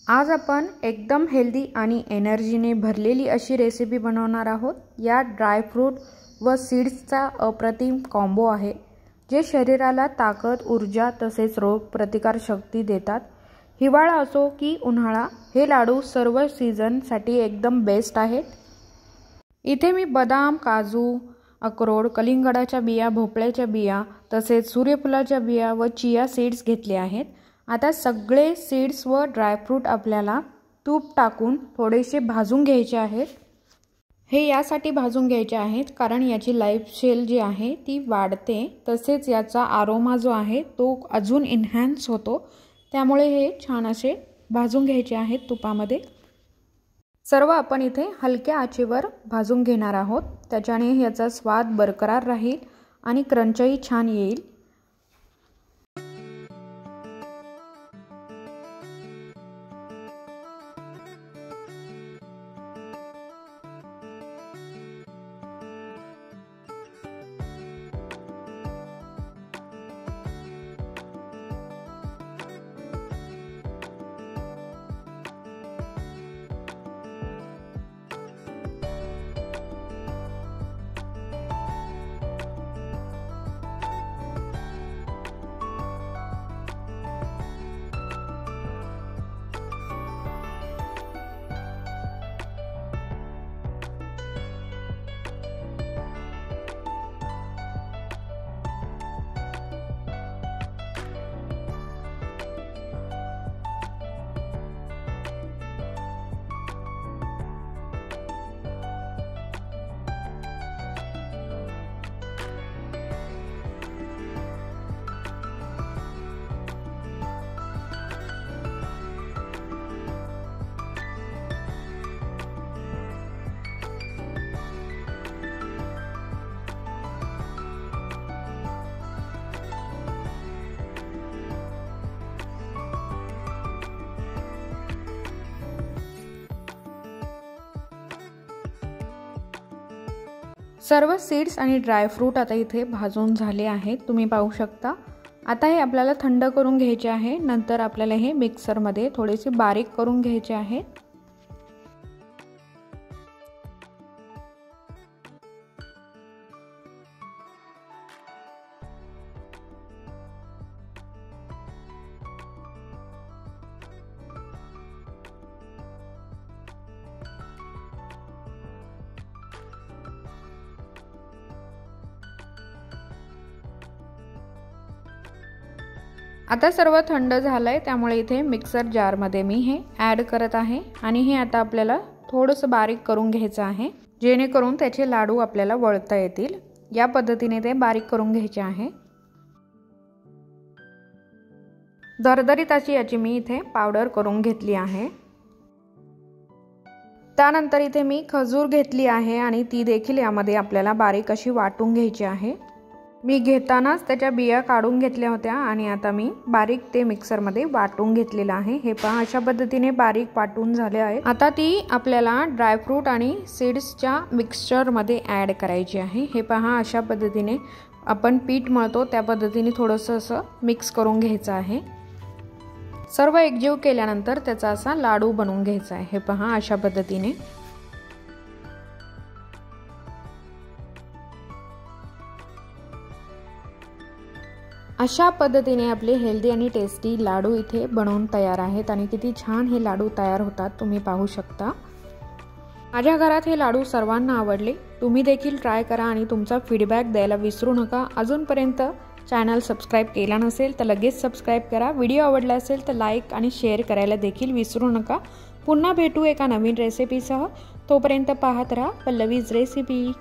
आज आपण एकदम हेल्दी आणि एनर्जीने भरलेली अशी रेसिपी बनवणार आहोत। या ड्रायफ्रूट व सीड्सचा अप्रतिम कॉम्बो आहे, जे शरीराला ताकद, ऊर्जा तसेच रोग प्रतिकार शक्ती देतात। हिवाळा असो की उन्हाळा, हे लाडू सर्व सीझनसाठी एकदम बेस्ट आहेत। इथे मी बदाम, काजू, अक्रोड, कलिंगडाच्या बिया, भोपळ्याच्या बिया तसेच सूर्यफुलाच्या बिया व चिया सीड्स घेतले आहेत। आता सगळे सीड्स व ड्रायफ्रूट आपल्याला तूप टाकून थोडेसे भाजून घ्यायचे आहेत। हे यासाठी भाजून घ्यायचे आहेत कारण याची लाईफ शेल जी आहे ती वाढते, तसेच याचा आरोमा जो आहे तो अजून एनहान्स होतो। त्यामुळे हे छान असे भाजून घ्यायचे आहेत तुपामध्ये। सर्व आपण इथे हलक्या आचेवर भाजून घेणार आहोत, त्याच्याने याचा स्वाद बरकरार राहील आणि क्रंचही छान येईल। सर्व सीड्स आणि ड्रायफ्रूट आता इथे भाजून झाले आहेत, तुम्ही पाहू शकता। आता हे आपल्याला थंड करून घ्यायचे आहे। नंतर आपल्याला हे मिक्सरमध्ये थोडेसे बारीक करून घ्यायचे आहे। आता सर्व थंड झालंय, त्यामुळे इथे मिक्सर जारमध्ये मी हे ॲड करत आहे आणि हे आता आपल्याला थोडंसं बारीक करून घ्यायचं आहे, जेणेकरून त्याचे लाडू आपल्याला वळता येतील। या पद्धतीने ते बारीक करून घ्यायचे आहे। दरदरीत अशी याची मी इथे पावडर करून घेतली आहे। त्यानंतर इथे मी खजूर घेतली आहे आणि ती देखील यामध्ये आपल्याला बारीक अशी वाटून घ्यायची आहे। मी घेतानाच त्याच्या बिया काढून घेतल्या होत्या आणि आता मी बारीक ते मिक्सरमध्ये वाटून घेतलेलं आहे। हे पहा, अशा पद्धतीने बारीक वाटून झाले आहे। आता ती आपल्याला ड्रायफ्रूट आणि सीड्सच्या मिक्सचरमध्ये ॲड करायची आहे। हे पहा, अशा पद्धतीने आपण पीठ मळतो त्या पद्धतीने थोडंसं असं मिक्स करून घ्यायचं आहे। सर्व एकजीव केल्यानंतर त्याचा असा लाडू बनवून घ्यायचा आहे। हे पहा, अशा पद्धतीने। अशा पद्धतीने आपले हेल्दी आणि टेस्टी लाडू इथे बनवून तयार आहेत आणि किती छान हे लाडू तयार होतात, तुम्ही पाहू शकता। माझ्या घरात हे लाडू सर्वांना आवडले। तुम्ही देखील ट्राय करा आणि तुमचा फीडबॅक द्यायला विसरू नका। अजूनपर्यंत चॅनल सबस्क्राईब केला नसेल तर लगेच सबस्क्राईब करा। व्हिडिओ आवडला असेल तर लाईक आणि शेअर करायला देखील विसरू नका। पुन्हा भेटू एका नवीन रेसिपीसह। तोपर्यंत पाहत राहा पल्लवीज रेसिपी।